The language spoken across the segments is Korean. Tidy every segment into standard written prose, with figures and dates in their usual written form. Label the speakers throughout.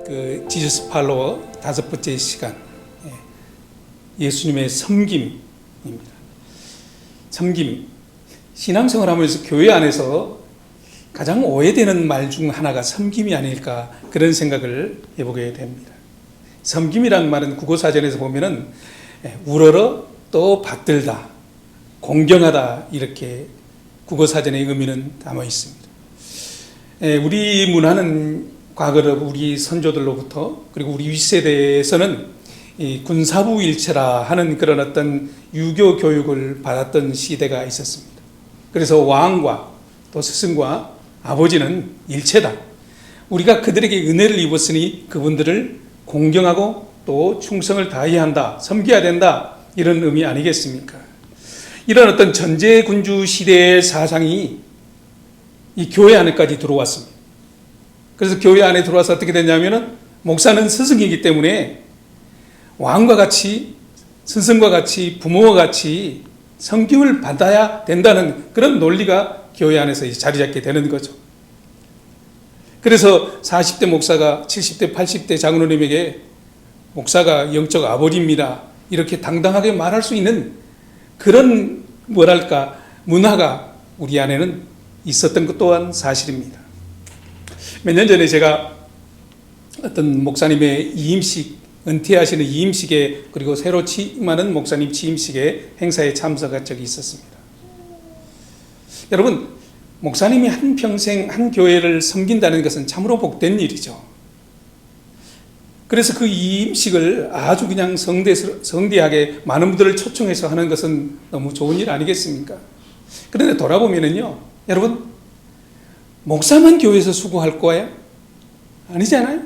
Speaker 1: 그 지저스 팔로워 5번째 시간, 예수님의 섬김입니다. 섬김. 신앙생활 하면서 교회 안에서 가장 오해되는 말 중 하나가 섬김이 아닐까, 그런 생각을 해보게 됩니다. 섬김이란 말은 국어사전에서 보면은 우러러 또 받들다, 공경하다, 이렇게 국어사전의 의미는 담아 있습니다. 우리 문화는 과거로 우리 선조들로부터, 그리고 우리 윗세대에서는 이 군사부 일체라 하는 그런 어떤 유교 교육을 받았던 시대가 있었습니다. 그래서 왕과 또 스승과 아버지는 일체다. 우리가 그들에게 은혜를 입었으니 그분들을 공경하고 또 충성을 다해야 한다, 섬겨야 된다, 이런 의미 아니겠습니까? 이런 어떤 전제군주 시대의 사상이 이 교회 안에까지 들어왔습니다. 그래서 교회 안에 들어와서 어떻게 됐냐면은, 목사는 스승이기 때문에 왕과 같이, 스승과 같이, 부모와 같이 섬김을 받아야 된다는 그런 논리가 교회 안에서 자리 잡게 되는 거죠. 그래서 40대 목사가 70대, 80대 장로님에게 목사가 영적 아버지입니다, 이렇게 당당하게 말할 수 있는 그런 문화가 우리 안에는 있었던 것 또한 사실입니다. 몇 년 전에 제가 어떤 목사님의 이임식, 은퇴하시는 이임식에, 그리고 새로 취임하는 목사님 취임식에 행사에 참석한 적이 있었습니다. 여러분, 목사님이 한평생 한 교회를 섬긴다는 것은 참으로 복된 일이죠. 그래서 그 이임식을 아주 그냥 성대하게 많은 분들을 초청해서 하는 것은 너무 좋은 일 아니겠습니까? 그런데 돌아보면은요, 여러분, 목사만 교회에서 수고할 거예요? 아니잖아요.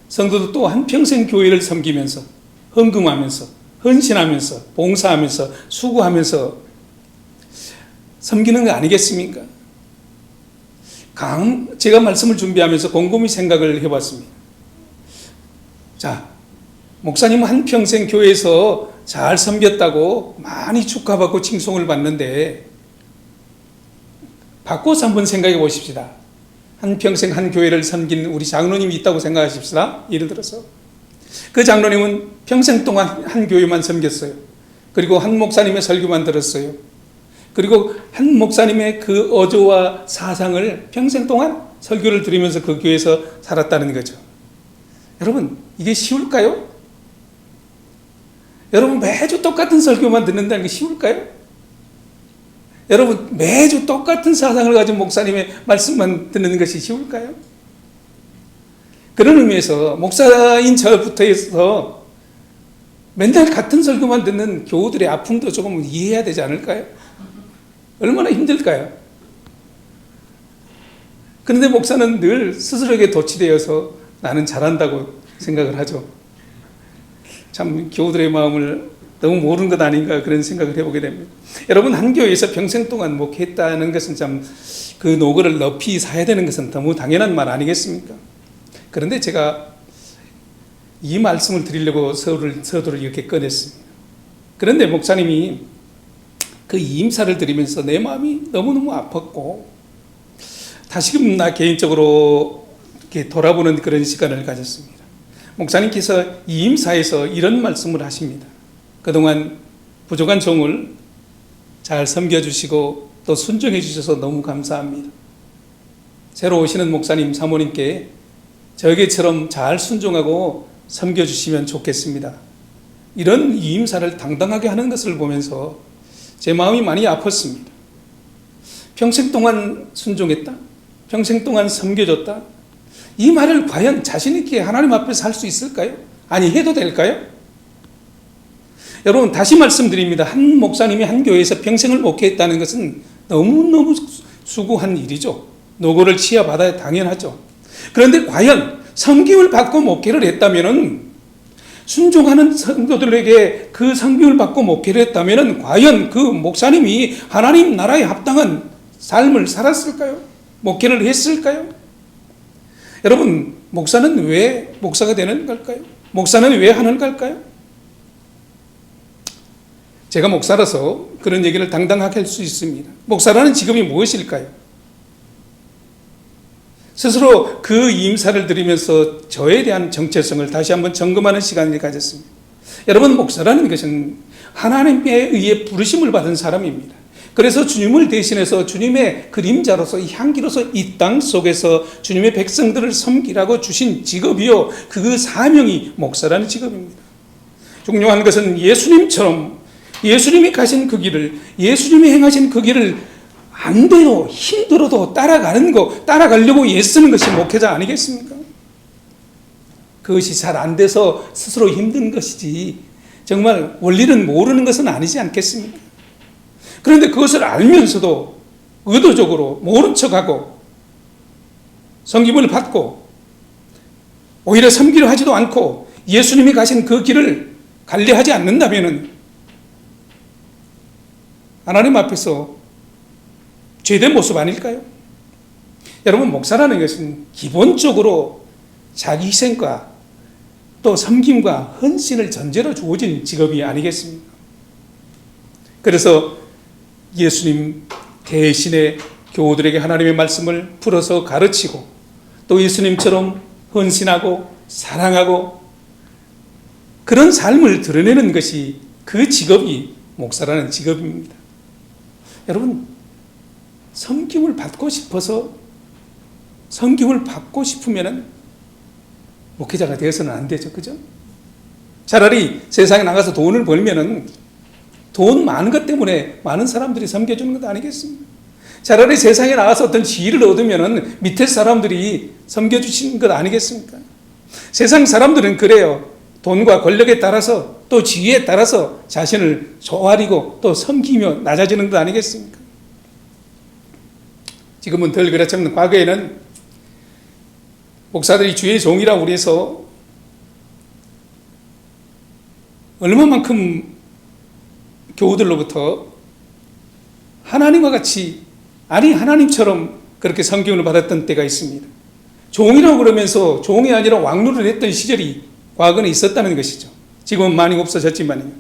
Speaker 1: 성도도 또 한평생 교회를 섬기면서, 헌금하면서, 헌신하면서, 봉사하면서, 수고하면서 섬기는 거 아니겠습니까? 제가 말씀을 준비하면서 곰곰이 생각을 해봤습니다. 자, 목사님 한평생 교회에서 잘 섬겼다고 많이 축하받고 칭송을 받는데, 바꿔서 한번 생각해 보십시다. 한평생 한 교회를 섬긴 우리 장로님이 있다고 생각하십시다. 예를 들어서 그 장로님은 평생 동안 한 교회만 섬겼어요. 그리고 한 목사님의 설교만 들었어요. 그리고 한 목사님의 그 어조와 사상을 평생 동안 설교를 들으면서 그 교회에서 살았다는 거죠. 여러분, 이게 쉬울까요? 여러분, 매주 똑같은 설교만 듣는다는 게 쉬울까요? 여러분, 매주 똑같은 사상을 가진 목사님의 말씀만 듣는 것이 쉬울까요? 그런 의미에서 목사인 저부터 해서 맨날 같은 설교만 듣는 교우들의 아픔도 조금 이해해야 되지 않을까요? 얼마나 힘들까요? 그런데 목사는 늘 스스로에게 도취되어서 나는 잘한다고 생각을 하죠. 참 교우들의 마음을 너무 모르는 것 아닌가, 그런 생각을 해보게 됩니다. 여러분, 한 교회에서 평생 동안 목회했다는 것은 참 그 노고를 높이 사야 되는 것은 너무 당연한 말 아니겠습니까? 그런데 제가 이 말씀을 드리려고 서두를 이렇게 꺼냈습니다. 그런데 목사님이 그 임사를 드리면서 내 마음이 너무너무 아팠고, 다시금 나 개인적으로 이렇게 돌아보는 그런 시간을 가졌습니다. 목사님께서 이 임사에서 이런 말씀을 하십니다. 그동안 부족한 종을 잘 섬겨주시고 또 순종해 주셔서 너무 감사합니다. 새로 오시는 목사님, 사모님께 저에게처럼 잘 순종하고 섬겨주시면 좋겠습니다. 이런 이임사를 당당하게 하는 것을 보면서 제 마음이 많이 아팠습니다. 평생 동안 순종했다, 평생 동안 섬겨줬다, 이 말을 과연 자신 있게 하나님 앞에서 할 수 있을까요? 아니, 해도 될까요? 여러분, 다시 말씀드립니다. 한 목사님이 한 교회에서 평생을 목회했다는 것은 너무너무 수고한 일이죠. 노고를 치여받아야 당연하죠. 그런데 과연 섬김을 받고 목회를 했다면은, 순종하는 성도들에게 그 섬김을 받고 목회를 했다면은, 과연 그 목사님이 하나님 나라에 합당한 삶을 살았을까요? 목회를 했을까요? 여러분, 목사는 왜 목사가 되는 걸까요? 목사는 왜 하는 걸까요? 제가 목사라서 그런 얘기를 당당하게 할 수 있습니다. 목사라는 직업이 무엇일까요? 스스로 그 임사를 드리면서 저에 대한 정체성을 다시 한번 점검하는 시간을 가졌습니다. 여러분, 목사라는 것은 하나님에 의해 부르심을 받은 사람입니다. 그래서 주님을 대신해서 주님의 그림자로서 향기로서 이 땅 속에서 주님의 백성들을 섬기라고 주신 직업이요, 그 사명이 목사라는 직업입니다. 중요한 것은 예수님처럼 예수님이 가신 그 길을, 예수님이 행하신 그 길을 안 돼도 힘들어도 따라가는 거, 따라가려고 애쓰는 것이 목회자 아니겠습니까? 그것이 잘 안 돼서 스스로 힘든 것이지 정말 원리는 모르는 것은 아니지 않겠습니까? 그런데 그것을 알면서도 의도적으로 모른 척하고 섬김을 받고 오히려 섬기려 하지도 않고 예수님이 가신 그 길을 관리하지 않는다면 하나님 앞에서 죄된 모습 아닐까요? 여러분, 목사라는 것은 기본적으로 자기 희생과 또 섬김과 헌신을 전제로 주어진 직업이 아니겠습니까? 그래서 예수님 대신에 교우들에게 하나님의 말씀을 풀어서 가르치고 또 예수님처럼 헌신하고 사랑하고 그런 삶을 드러내는 것이 그 직업이 목사라는 직업입니다. 여러분, 섬김을 받고 싶어서 섬김을 받고 싶으면 목회자가 되어서는 안 되죠. 그죠? 차라리 세상에 나가서 돈을 벌면은 돈 많은 것 때문에 많은 사람들이 섬겨주는 것 아니겠습니까? 차라리 세상에 나가서 어떤 지위를 얻으면은 밑에 사람들이 섬겨주시는 것 아니겠습니까? 세상 사람들은 그래요. 돈과 권력에 따라서 또 지위에 따라서 자신을 조아리고 또 섬기며 낮아지는 것 아니겠습니까? 지금은 덜 그렇지만 과거에는 목사들이 주의 종이라고 해서 얼마만큼 교우들로부터 하나님과 같이, 아니 하나님처럼 그렇게 섬김을 받았던 때가 있습니다. 종이라고 그러면서 종이 아니라 왕노를 했던 시절이 과거에 있었다는 것이죠. 지금은 많이 없어졌지만요.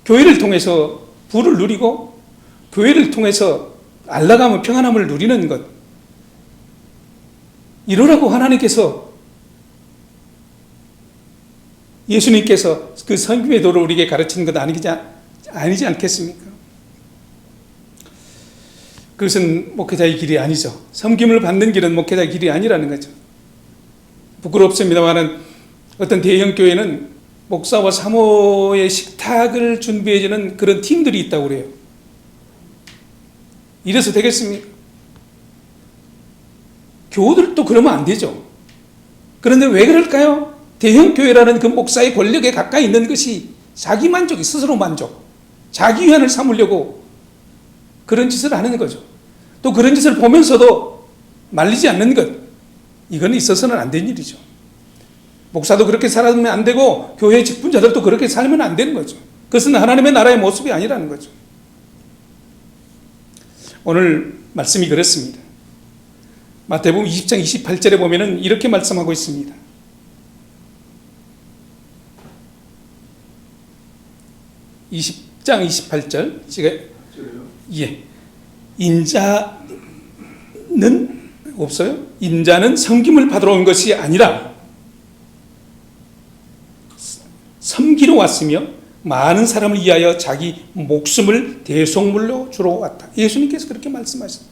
Speaker 1: 교회를 통해서 부를 누리고 교회를 통해서 안락함과 평안함을 누리는 것, 이러라고 하나님께서, 예수님께서 그 섬김의 도를 우리에게 가르치는 것 아니지 않겠습니까? 그것은 목회자의 길이 아니죠. 섬김을 받는 길은 목회자의 길이 아니라는 거죠. 부끄럽습니다만 어떤 대형 교회는 목사와 사모의 식탁을 준비해주는 그런 팀들이 있다고 그래요. 이래서 되겠습니까? 교우들도 그러면 안 되죠. 그런데 왜 그럴까요? 대형 교회라는 그 목사의 권력에 가까이 있는 것이 자기 만족이, 스스로 만족, 자기 위안을 삼으려고 그런 짓을 하는 거죠. 또 그런 짓을 보면서도 말리지 않는 것, 이건 있어서는 안 된 일이죠. 목사도 그렇게 살면 안 되고 교회 직분자들도 그렇게 살면 안 되는 거죠. 그것은 하나님의 나라의 모습이 아니라는 거죠. 오늘 말씀이 그렇습니다. 마태복음 20장 28절에 보면은 이렇게 말씀하고 있습니다. (20장 28절) 제가 인자는 없어요? 인자는 섬김을 받으러 온 것이 아니라 섬기러 왔으며 많은 사람을 위하여 자기 목숨을 대속물로 주러 왔다. 예수님께서 그렇게 말씀하셨습니다.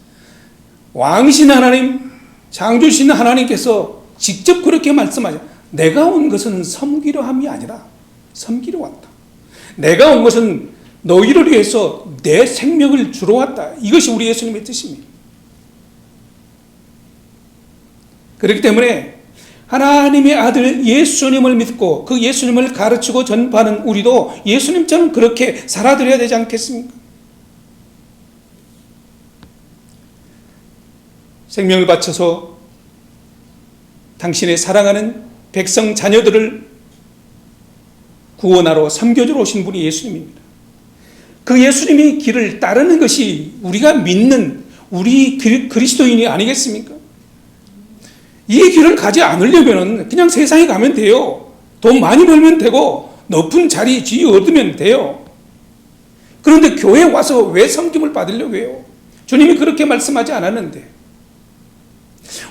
Speaker 1: 왕이신 하나님, 창조신 하나님께서 직접 그렇게 말씀하죠. 내가 온 것은 섬기려 함이 아니라 섬기러 왔다. 내가 온 것은 너희를 위해서 내 생명을 주러 왔다. 이것이 우리 예수님의 뜻입니다. 그렇기 때문에 하나님의 아들 예수님을 믿고 그 예수님을 가르치고 전파하는 우리도 예수님처럼 그렇게 살아드려야 되지 않겠습니까? 생명을 바쳐서 당신의 사랑하는 백성 자녀들을 구원하러 섬겨주러 오신 분이 예수님입니다. 그 예수님의 길을 따르는 것이 우리가 믿는 우리 그리스도인이 아니겠습니까? 이 길을 가지 않으려면 그냥 세상에 가면 돼요. 돈 많이 벌면 되고 높은 자리, 지위 얻으면 돼요. 그런데 교회에 와서 왜 섬김을 받으려고 해요? 주님이 그렇게 말씀하지 않았는데,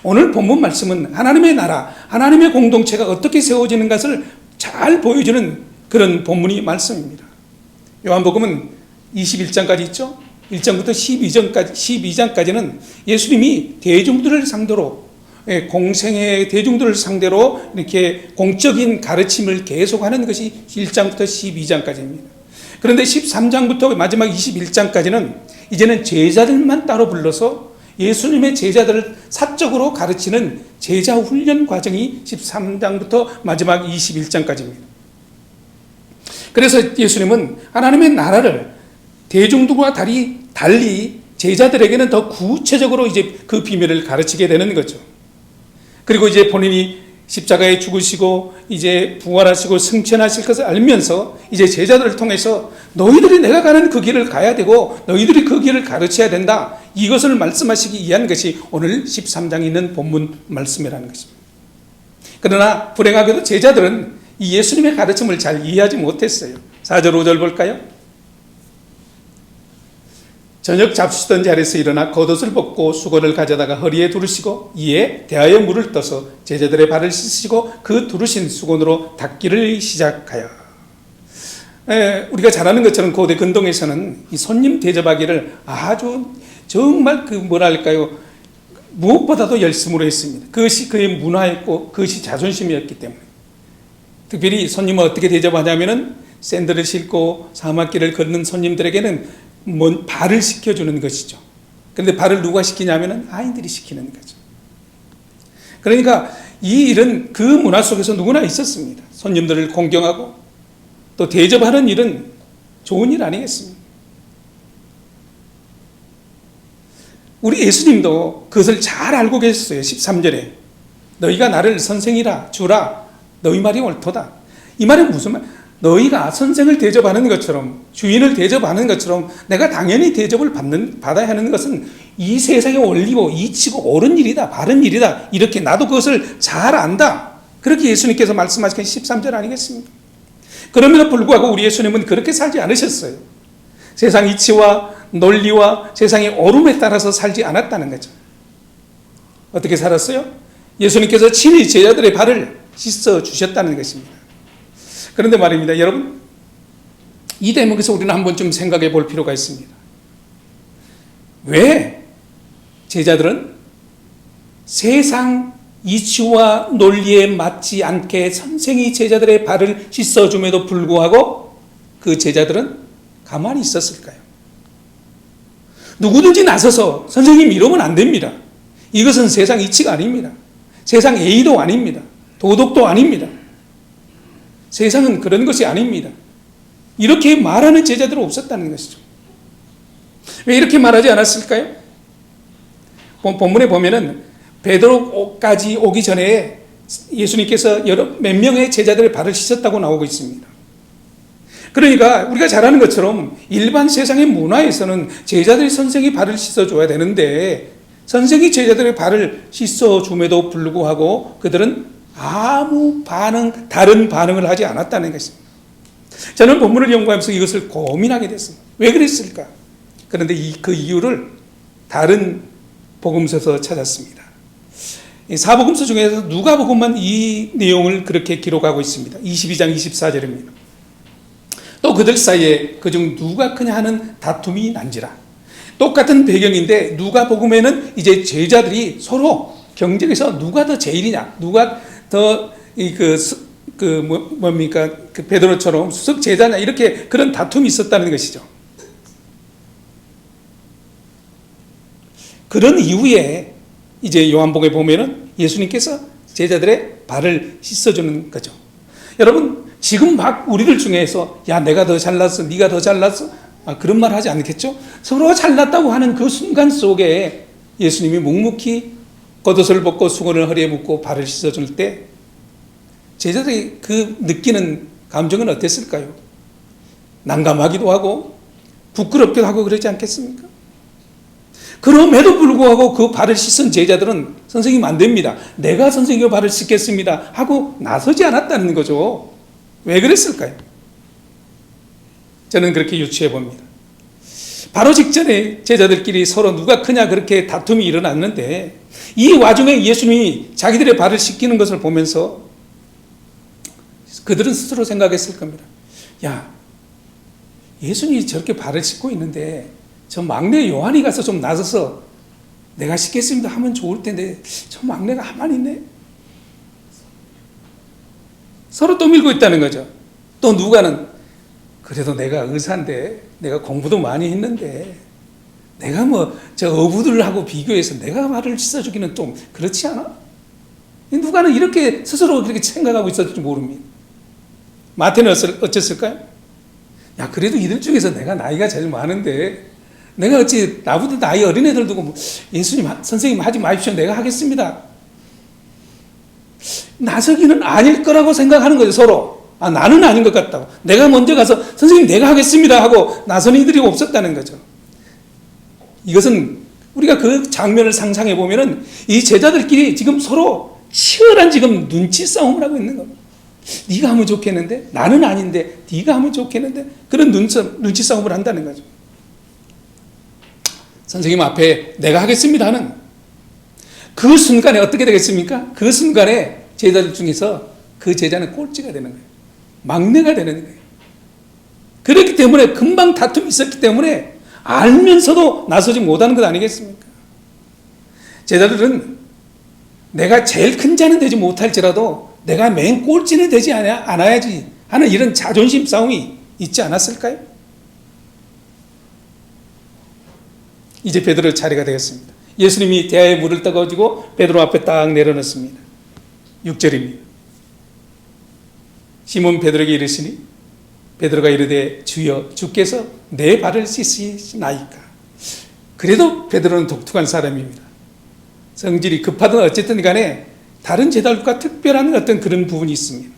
Speaker 1: 오늘 본문 말씀은 하나님의 나라, 하나님의 공동체가 어떻게 세워지는 것을 잘 보여주는 그런 본문이 말씀입니다. 요한복음은 21장까지 있죠. 1장부터 12장까지는 예수님이 대중들을 상대로, 공생의 대중들을 상대로 이렇게 공적인 가르침을 계속하는 것이 1장부터 12장까지입니다. 그런데 13장부터 마지막 21장까지는 이제는 제자들만 따로 불러서 예수님의 제자들을 사적으로 가르치는 제자 훈련 과정이 13장부터 마지막 21장까지입니다. 그래서 예수님은 하나님의 나라를 대중들과 달리 제자들에게는 더 구체적으로 이제 그 비밀을 가르치게 되는 거죠. 그리고 이제 본인이 십자가에 죽으시고 이제 부활하시고 승천하실 것을 알면서 이제 제자들을 통해서 너희들이 내가 가는 그 길을 가야 되고 너희들이 그 길을 가르쳐야 된다, 이것을 말씀하시기 위한 것이 오늘 13장에 있는 본문 말씀이라는 것입니다. 그러나 불행하게도 제자들은 이 예수님의 가르침을 잘 이해하지 못했어요. 4절 5절 볼까요? 저녁 잡수시던 자리에서 일어나 겉옷을 벗고 수건을 가져다가 허리에 두르시고 이에 대하여 물을 떠서 제자들의 발을 씻으시고 그 두르신 수건으로 닦기를 시작하여. 우리가 잘 아는 것처럼 고대 근동에서는 이 손님 대접하기를 아주 정말 무엇보다도 열심으로 했습니다. 그것이 그의 문화였고 그것이 자존심이었기 때문에. 특별히 손님을 어떻게 대접하냐면은 샌들을 신고 사막길을 걷는 손님들에게는 발을 씻겨주는 것이죠. 그런데 발을 누가 시키냐면은 아이들이 시키는 거죠. 그러니까 이 일은 그 문화 속에서 누구나 있었습니다. 손님들을 공경하고 또 대접하는 일은 좋은 일 아니겠습니까? 우리 예수님도 그것을 잘 알고 계셨어요. 13절에 너희가 나를 선생이라 주라 너희 말이 옳도다. 이 말은 무슨 말? 너희가 선생을 대접하는 것처럼 주인을 대접하는 것처럼 내가 당연히 대접을 받아야 하는 것은 이 세상의 원리고 이치고 옳은 일이다, 바른 일이다, 이렇게 나도 그것을 잘 안다, 그렇게 예수님께서 말씀하신 13절 아니겠습니까? 그럼에도 불구하고 우리 예수님은 그렇게 살지 않으셨어요. 세상 이치와 논리와 세상의 옳음에 따라서 살지 않았다는 거죠. 어떻게 살았어요? 예수님께서 친히 제자들의 발을 씻어 주셨다는 것입니다. 그런데 말입니다, 여러분, 이 대목에서 우리는 한번 좀 생각해 볼 필요가 있습니다. 왜 제자들은 세상 이치와 논리에 맞지 않게 선생이 제자들의 발을 씻어줌에도 불구하고 그 제자들은 가만히 있었을까요? 누구든지 나서서 선생님 이러면 안 됩니다, 이것은 세상 이치가 아닙니다, 세상 예의도 아닙니다, 도덕도 아닙니다, 세상은 그런 것이 아닙니다, 이렇게 말하는 제자들은 없었다는 것이죠. 왜 이렇게 말하지 않았을까요? 본문에 보면은 베드로까지 오기 전에 예수님께서 몇 명의 제자들의 발을 씻었다고 나오고 있습니다. 그러니까 우리가 잘 아는 것처럼 일반 세상의 문화에서는 제자들이 선생이 발을 씻어줘야 되는데 선생이 제자들의 발을 씻어줌에도 불구하고 그들은 아무 다른 반응을 하지 않았다는 것입니다. 저는 본문을 연구하면서 이것을 고민하게 됐습니다. 왜 그랬을까? 그런데 그 이유를 다른 복음서에서 찾았습니다. 사복음서 중에서 누가복음만 이 내용을 그렇게 기록하고 있습니다. 22장 24절입니다. 또 그들 사이에 그중 누가 크냐 하는 다툼이 난지라. 똑같은 배경인데 누가복음에는 이제 제자들이 서로 경쟁에서 누가 더 제일이냐, 누가 더 그 베드로처럼 수석 제자냐, 이렇게 그런 다툼이 있었다는 것이죠. 그런 이후에 이제 요한복음에 보면은 예수님께서 제자들의 발을 씻어주는 거죠. 여러분, 지금 막 우리들 중에서 야 내가 더 잘났어, 네가 더 잘났어, 그런 말 하지 않겠죠? 서로 잘났다고 하는 그 순간 속에 예수님이 묵묵히 겉옷을 벗고 수건을 허리에 묶고 발을 씻어줄 때 제자들이 그 느끼는 감정은 어땠을까요? 난감하기도 하고 부끄럽기도 하고 그러지 않겠습니까? 그럼에도 불구하고 그 발을 씻은 제자들은 선생님 안 됩니다, 내가 선생님의 발을 씻겠습니다 하고 나서지 않았다는 거죠. 왜 그랬을까요? 저는 그렇게 유추해 봅니다. 바로 직전에 제자들끼리 서로 누가 크냐 그렇게 다툼이 일어났는데 이 와중에 예수님이 자기들의 발을 씻기는 것을 보면서 그들은 스스로 생각했을 겁니다. 야, 예수님이 저렇게 발을 씻고 있는데 저 막내 요한이 가서 좀 나서서 내가 씻겠습니다 하면 좋을 텐데 저 막내가 가만히 있네. 서로 떠밀고 있다는 거죠. 또 누가는 그래도 내가 의사인데 내가 공부도 많이 했는데 내가 뭐 저 어부들하고 비교해서 내가 발을 씻어주기는 좀 그렇지 않아? 누가는 이렇게 스스로 그렇게 생각하고 있었을지 모릅니다. 마태는 어쨌을까요? 야, 그래도 이들 중에서 내가 나이가 제일 많은데 내가 어찌 나보다 나이 어린 애들 두고 뭐 예수님 선생님 하지 마십시오 내가 하겠습니다. 나서기는 아닐 거라고 생각하는 거죠. 서로. 아, 나는 아닌 것 같다고. 내가 먼저 가서 선생님 내가 하겠습니다 하고 나서는 이들이 없었다는 거죠. 이것은 우리가 그 장면을 상상해 보면은 이 제자들끼리 지금 서로 치열한 지금 눈치 싸움을 하고 있는 겁니다. 네가 하면 좋겠는데 나는 아닌데 네가 하면 좋겠는데 그런 눈치 싸움을 한다는 거죠. 선생님 앞에 내가 하겠습니다 하는 그 순간에 어떻게 되겠습니까? 그 순간에 제자들 중에서 그 제자는 꼴찌가 되는 거예요. 막내가 되는 거예요. 그렇기 때문에 금방 다툼이 있었기 때문에 알면서도 나서지 못하는 것 아니겠습니까? 제자들은 내가 제일 큰 자는 되지 못할지라도 내가 맨 꼴찌는 되지 않아야지 하는 이런 자존심 싸움이 있지 않았을까요? 이제 베드로 차례가 되겠습니다. 예수님이 대야에 물을 떠가지고 베드로 앞에 딱 내려놓습니다. 6절입니다. 시몬 베드로에게 이르시니 베드로가 이르되 주여 주께서 내 발을 씻으시나이까. 그래도 베드로는 독특한 사람입니다. 성질이 급하든 어쨌든 간에 다른 제자들과 특별한 어떤 그런 부분이 있습니다.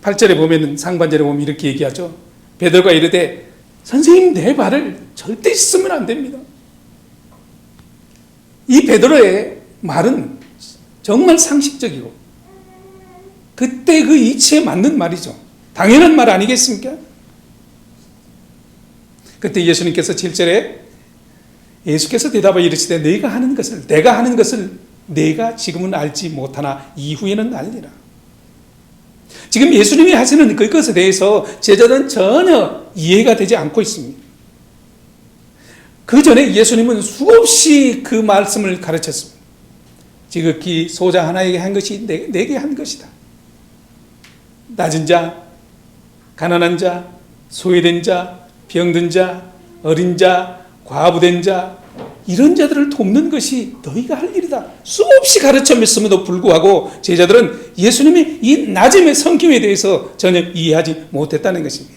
Speaker 1: 8절에 보면 상반절에 보면 이렇게 얘기하죠. 베드로가 이르되 선생님 내 발을 절대 씻으면 안 됩니다. 이 베드로의 말은 정말 상식적이고 그때 그 이치에 맞는 말이죠. 당연한 말 아니겠습니까? 그때 예수님께서 7절에 예수께서 대답하여 이르시되 내가 하는 것을 내가 지금은 알지 못하나 이후에는 알리라. 지금 예수님이 하시는 그것에 대해서 제자들은 전혀 이해가 되지 않고 있습니다. 그 전에 예수님은 수없이 그 말씀을 가르쳤습니다. 지극히 소자 하나에게 한 것이 내게 한 것이다. 낮은 자, 가난한 자, 소외된 자, 병든 자, 어린 자, 과부된 자, 이런 자들을 돕는 것이 너희가 할 일이다. 수없이 가르쳤음에도 불구하고 제자들은 예수님이 이 낮음의 성김에 대해서 전혀 이해하지 못했다는 것입니다.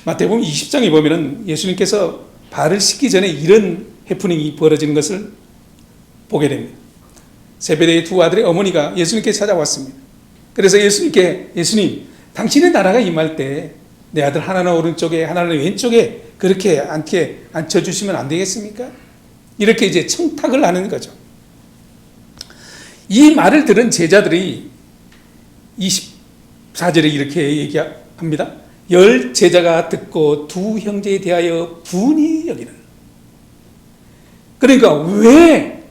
Speaker 1: 마태복음 20장에 보면은 예수님께서 발을 씻기 전에 이런 해프닝이 벌어지는 것을 보게 됩니다. 세베대의 두 아들의 어머니가 예수님께 찾아왔습니다. 그래서 예수님, 당신의 나라가 임할 때 내 아들 하나는 오른쪽에 하나는 왼쪽에 그렇게 앉혀주시면 안 되겠습니까? 이렇게 이제 청탁을 하는 거죠. 이 말을 들은 제자들이 24절에 이렇게 얘기합니다. 10 제자가 듣고 두 형제에 대하여 분이 여기는. 그러니까 왜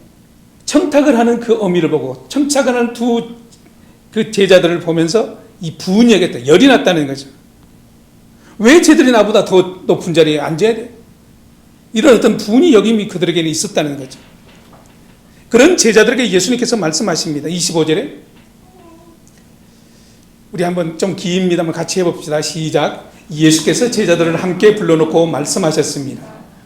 Speaker 1: 청탁을 하는 그 어미를 보고 청탁을 하는 그 제자들을 보면서 이 분이 여겼다. 열이 났다는 거죠. 왜 쟤들이 나보다 더 높은 자리에 앉아야 돼? 이런 어떤 분이 여김이 그들에게는 있었다는 거죠. 그런 제자들에게 예수님께서 말씀하십니다. 25절에 우리 한번 좀 깁니다만 같이 해봅시다. 시작. 예수께서 제자들을 함께 불러놓고 말씀하셨습니다.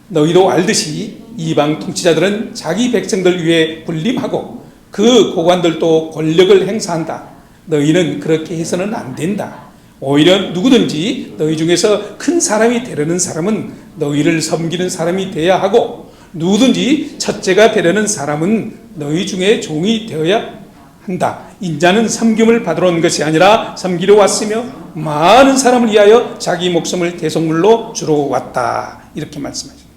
Speaker 1: 너희도 알듯이 이방 통치자들은 자기 백성들 위해 군림하고 그 고관들도 권력을 행사한다. 너희는 그렇게 해서는 안 된다. 오히려 누구든지 너희 중에서 큰 사람이 되려는 사람은 너희를 섬기는 사람이 되어야 하고 누구든지 첫째가 되려는 사람은 너희 중에 종이 되어야 한다. 인자는 섬김을 받으러 온 것이 아니라 섬기러 왔으며 많은 사람을 위하여 자기 목숨을 대속물로 주러 왔다. 이렇게 말씀하십니다.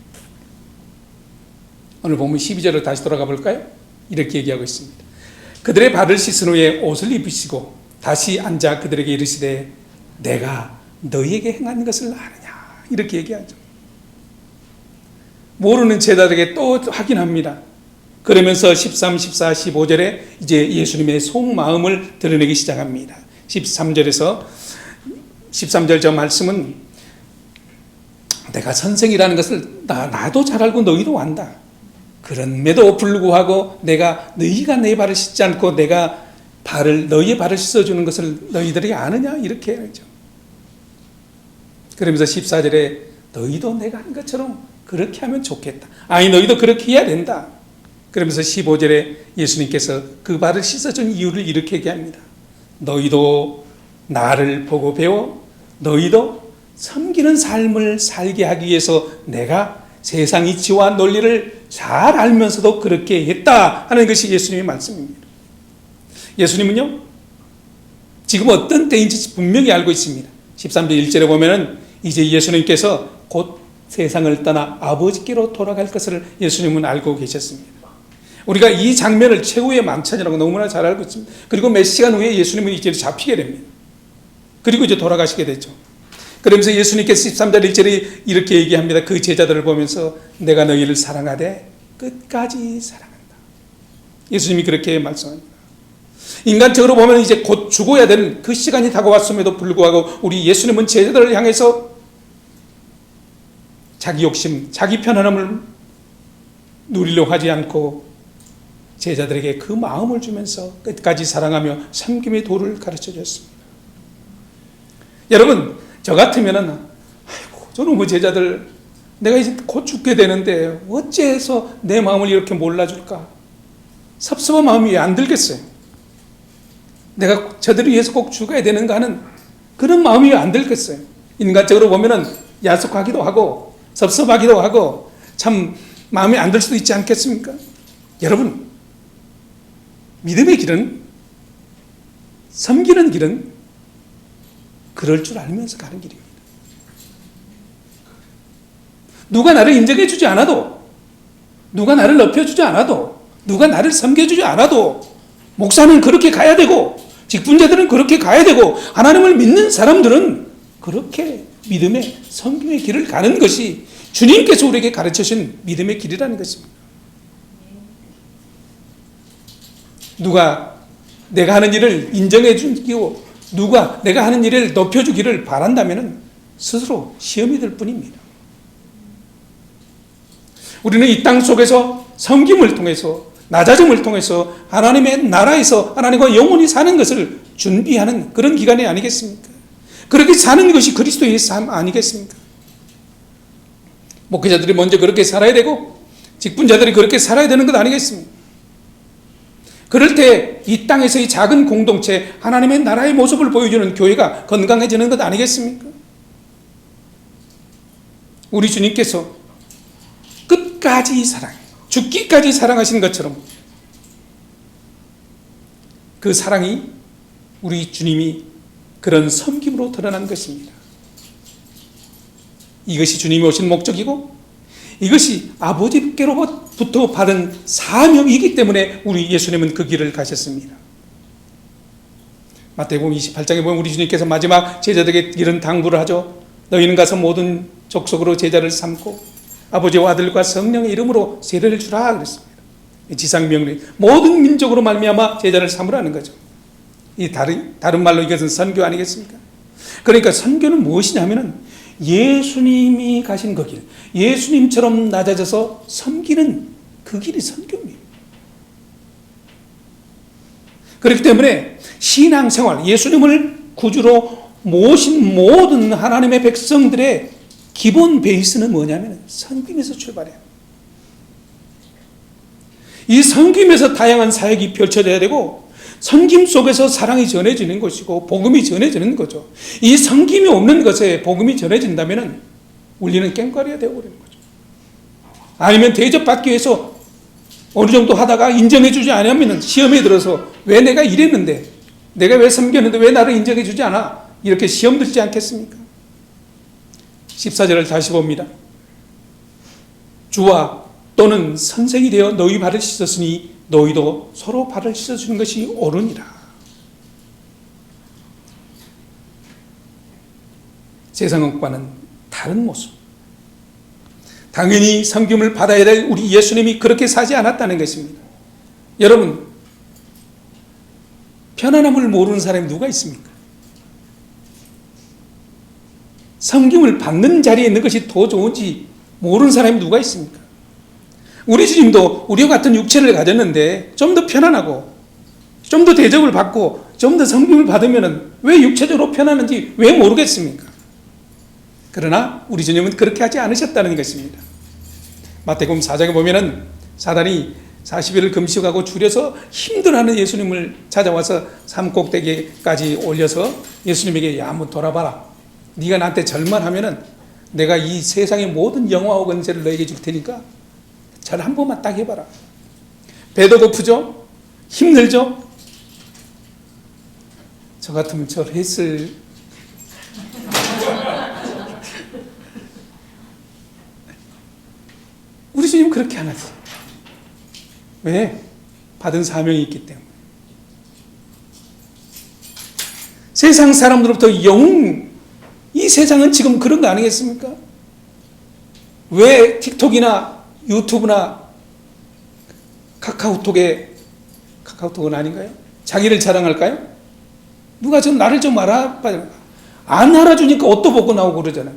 Speaker 1: 오늘 보면 12절로 다시 돌아가 볼까요? 이렇게 얘기하고 있습니다. 그들의 발을 씻은 후에 옷을 입으시고 다시 앉아 그들에게 이르시되 내가 너희에게 행한 것을 아느냐 이렇게 얘기하죠. 모르는 제자들에게 또 확인합니다. 그러면서 13, 14, 15절에 이제 예수님의 속마음을 드러내기 시작합니다. 13절에서 13절 저 말씀은 내가 선생이라는 것을 나도 잘 알고 너희도 안다. 그럼에도 불구하고 내가 너희가 내 발을 씻지 않고 내가 너희의 발을 씻어주는 것을 너희들이 아느냐 이렇게 하죠. 그러면서 14절에 너희도 내가 한 것처럼 그렇게 하면 좋겠다. 아니 너희도 그렇게 해야 된다. 그러면서 15절에 예수님께서 그 발을 씻어준 이유를 이렇게 얘기합니다. 너희도 나를 보고 배워 너희도 섬기는 삶을 살게 하기 위해서 내가 세상 이치와 논리를 잘 알면서도 그렇게 했다 하는 것이 예수님의 말씀입니다. 예수님은요 지금 어떤 때인지 분명히 알고 있습니다. 13절 1절에 보면은 이제 예수님께서 곧 세상을 떠나 아버지께로 돌아갈 것을 예수님은 알고 계셨습니다. 우리가 이 장면을 최후의 만찬이라고 너무나 잘 알고 있습니다. 그리고 몇 시간 후에 예수님은 이제 잡히게 됩니다. 그리고 이제 돌아가시게 되죠. 그러면서 예수님께서 13절 1절에 이렇게 얘기합니다. 그 제자들을 보면서 내가 너희를 사랑하되 끝까지 사랑한다. 예수님이 그렇게 말씀합니다. 인간적으로 보면 이제 곧 죽어야 되는 그 시간이 다가왔음에도 불구하고 우리 예수님은 제자들을 향해서 자기 욕심, 자기 편안함을 누리려 하지 않고 제자들에게 그 마음을 주면서 끝까지 사랑하며 섬김의 도를 가르쳐 줬습니다. 여러분 저 같으면은 아이고 저놈의 제자들 내가 이제 곧 죽게 되는데 어째서 내 마음을 이렇게 몰라줄까? 섭섭한 마음이 왜 안 들겠어요? 내가 저들을 위해서 꼭 죽어야 되는가 하는 그런 마음이 왜 안 들겠어요? 인간적으로 보면은 야속하기도 하고 섭섭하기도 하고 참 마음에 안 들 수도 있지 않겠습니까? 여러분 믿음의 길은 섬기는 길은 그럴 줄 알면서 가는 길입니다. 누가 나를 인정해 주지 않아도 누가 나를 높여주지 않아도 누가 나를 섬겨주지 않아도 목사는 그렇게 가야 되고 직분자들은 그렇게 가야 되고 하나님을 믿는 사람들은 그렇게 믿음의 섬김의 길을 가는 것이 주님께서 우리에게 가르쳐주신 믿음의 길이라는 것입니다. 누가 내가 하는 일을 인정해 주고 누가 내가 하는 일을 높여주기를 바란다면 스스로 시험이 될 뿐입니다. 우리는 이 땅 속에서 섬김을 통해서 낮아짐을 통해서 하나님의 나라에서 하나님과 영원히 사는 것을 준비하는 그런 기간이 아니겠습니까? 그렇게 사는 것이 그리스도의 삶 아니겠습니까? 목회자들이 먼저 그렇게 살아야 되고 직분자들이 그렇게 살아야 되는 것 아니겠습니까? 그럴 때 이 땅에서의 작은 공동체 하나님의 나라의 모습을 보여주는 교회가 건강해지는 것 아니겠습니까? 우리 주님께서 끝까지 사랑해 죽기까지 사랑하신 것처럼 그 사랑이 우리 주님이 그런 섬김으로 드러난 것입니다. 이것이 주님이 오신 목적이고 이것이 아버지께로부터 받은 사명이기 때문에 우리 예수님은 그 길을 가셨습니다. 마태복음 28장에 보면 우리 주님께서 마지막 제자들에게 이런 당부를 하죠. 너희는 가서 모든 족속으로 제자를 삼고 아버지와 아들과 성령의 이름으로 세례를 주라 그랬습니다. 지상명령 모든 민족으로 말미암아 제자를 삼으라는 거죠. 이 다른 말로 이것은 선교 아니겠습니까? 그러니까 선교는 무엇이냐면은 예수님이 가신 그 길, 예수님처럼 낮아져서 섬기는 그 길이 선교입니다. 그렇기 때문에 신앙생활, 예수님을 구주로 모신 모든 하나님의 백성들의 기본 베이스는 뭐냐면 섬김에서 출발해요. 이 섬김에서 다양한 사역이 펼쳐져야 되고 섬김 속에서 사랑이 전해지는 것이고 복음이 전해지는 거죠. 이 섬김이 없는 것에 복음이 전해진다면 우리는 깽가리가 되어버리는 거죠. 아니면 대접받기 위해서 어느 정도 하다가 인정해주지 않으면 시험에 들어서 왜 내가 이랬는데 내가 왜 섬겼는데 왜 나를 인정해주지 않아? 이렇게 시험 들지 않겠습니까? 14절을 다시 봅니다. 주와 또는 선생이 되어 너희 발을 씻었으니 너희도 서로 발을 씻어주는 것이 옳으니라. 세상과는 다른 모습. 당연히 섬김을 받아야 될 우리 예수님이 그렇게 사지 않았다는 것입니다. 여러분, 편안함을 모르는 사람이 누가 있습니까? 섬김을 받는 자리에 있는 것이 더 좋은지 모르는 사람이 누가 있습니까? 우리 주님도 우리와 같은 육체를 가졌는데 좀 더 편안하고 좀 더 대접을 받고 좀 더 섬김을 받으면 왜 육체적으로 편안한지 왜 모르겠습니까? 그러나 우리 주님은 그렇게 하지 않으셨다는 것입니다. 마태복음 4장에 보면은 사단이 40일을 금식하고 줄여서 힘들어하는 예수님을 찾아와서 산꼭대기까지 올려서 예수님에게 야, 한번 돌아봐라. 네가 나한테 절만하면은 내가 이 세상의 모든 영화와 권세를 너에게 줄 테니까 절 한 번만 딱 해봐라. 배도 고프죠? 힘들죠? 저 같으면 절 했을. 우리 주님은 그렇게 안 하지. 왜? 받은 사명이 있기 때문에. 세상 사람들로부터 이 세상은 지금 그런 거 아니겠습니까? 왜 틱톡이나 유튜브나 카카오톡은 아닌가요? 자기를 자랑할까요? 누가 좀 나를 좀 알아봐요. 안 알아주니까 옷도 벗고 나오고 그러잖아요.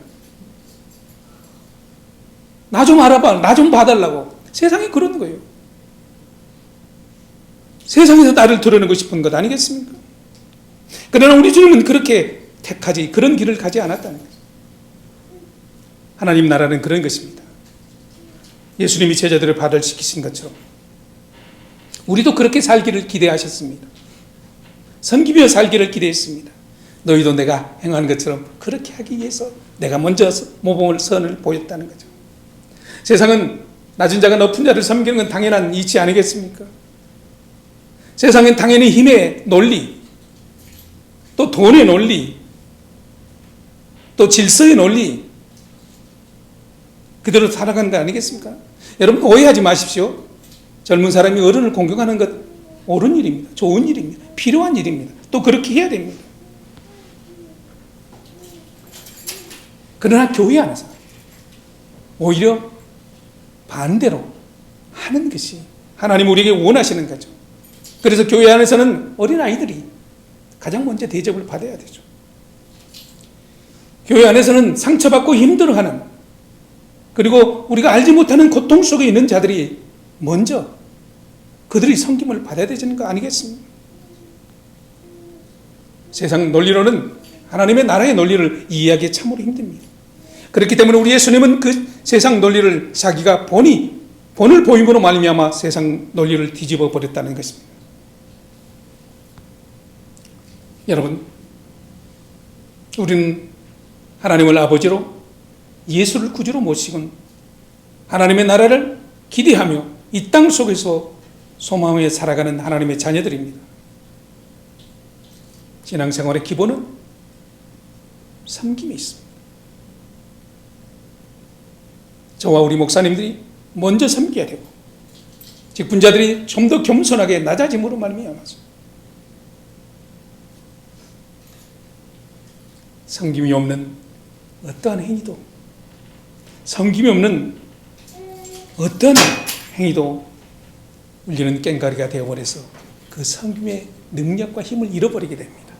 Speaker 1: 나 좀 알아봐. 나 좀 봐달라고. 세상이 그런 거예요. 세상에서 나를 드러내고 싶은 것 아니겠습니까? 그러나 우리 주님은 그렇게 택하지 그런 길을 가지 않았다는 거예요. 하나님 나라는 그런 것입니다. 예수님이 제자들을 발달시키신 것처럼 우리도 그렇게 살기를 기대하셨습니다. 섬기며 살기를 기대했습니다. 너희도 내가 행하는 것처럼 그렇게 하기 위해서 내가 먼저 모범을 선을 보였다는 거죠. 세상은 낮은 자가 높은 자를 섬기는 건 당연한 이치 아니겠습니까? 세상엔 당연히 힘의 논리, 또 돈의 논리, 또 질서의 논리 그대로 살아가는 거 아니겠습니까? 여러분 오해하지 마십시오. 젊은 사람이 어른을 공경하는 것 옳은 일입니다. 좋은 일입니다. 필요한 일입니다. 또 그렇게 해야 됩니다. 그러나 교회 안에서 오히려 반대로 하는 것이 하나님 우리에게 원하시는 거죠. 그래서 교회 안에서는 어린아이들이 가장 먼저 대접을 받아야 되죠. 교회 안에서는 상처받고 힘들어하는, 그리고 우리가 알지 못하는 고통 속에 있는 자들이 먼저 그들이 섬김을 받아야 되는 거 아니겠습니까? 세상 논리로는 하나님의 나라의 논리를 이해하기 참으로 힘듭니다. 그렇기 때문에 우리 예수님은 그 세상 논리를 자기가 본을 보임으로 말미암아 세상 논리를 뒤집어 버렸다는 것입니다. 여러분, 우리는 하나님을 아버지로 예수를 구주로 모시고 하나님의 나라를 기대하며 이 땅 속에서 소망에 살아가는 하나님의 자녀들입니다. 신앙생활의 기본은 섬김이 있습니다. 저와 우리 목사님들이 먼저 섬겨야 되고 직분자들이 좀 더 겸손하게 낮아짐으로 말미암아서 섬김이 없는 어떠한 행위도, 섬김이 없는 어떤 행위도 우리는 깽가리가 되어버려서 그 섬김의 능력과 힘을 잃어버리게 됩니다.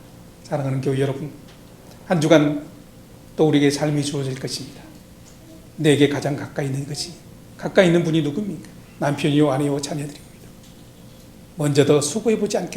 Speaker 1: 사랑하는 교회 여러분, 한 주간 또 우리에게 삶이 주어질 것입니다. 내게 가장 가까이 있는 것이, 가까이 있는 분이 누굽니까? 남편이요, 아내요, 자녀들입니다. 먼저 더 수고해보지 않겠습니까?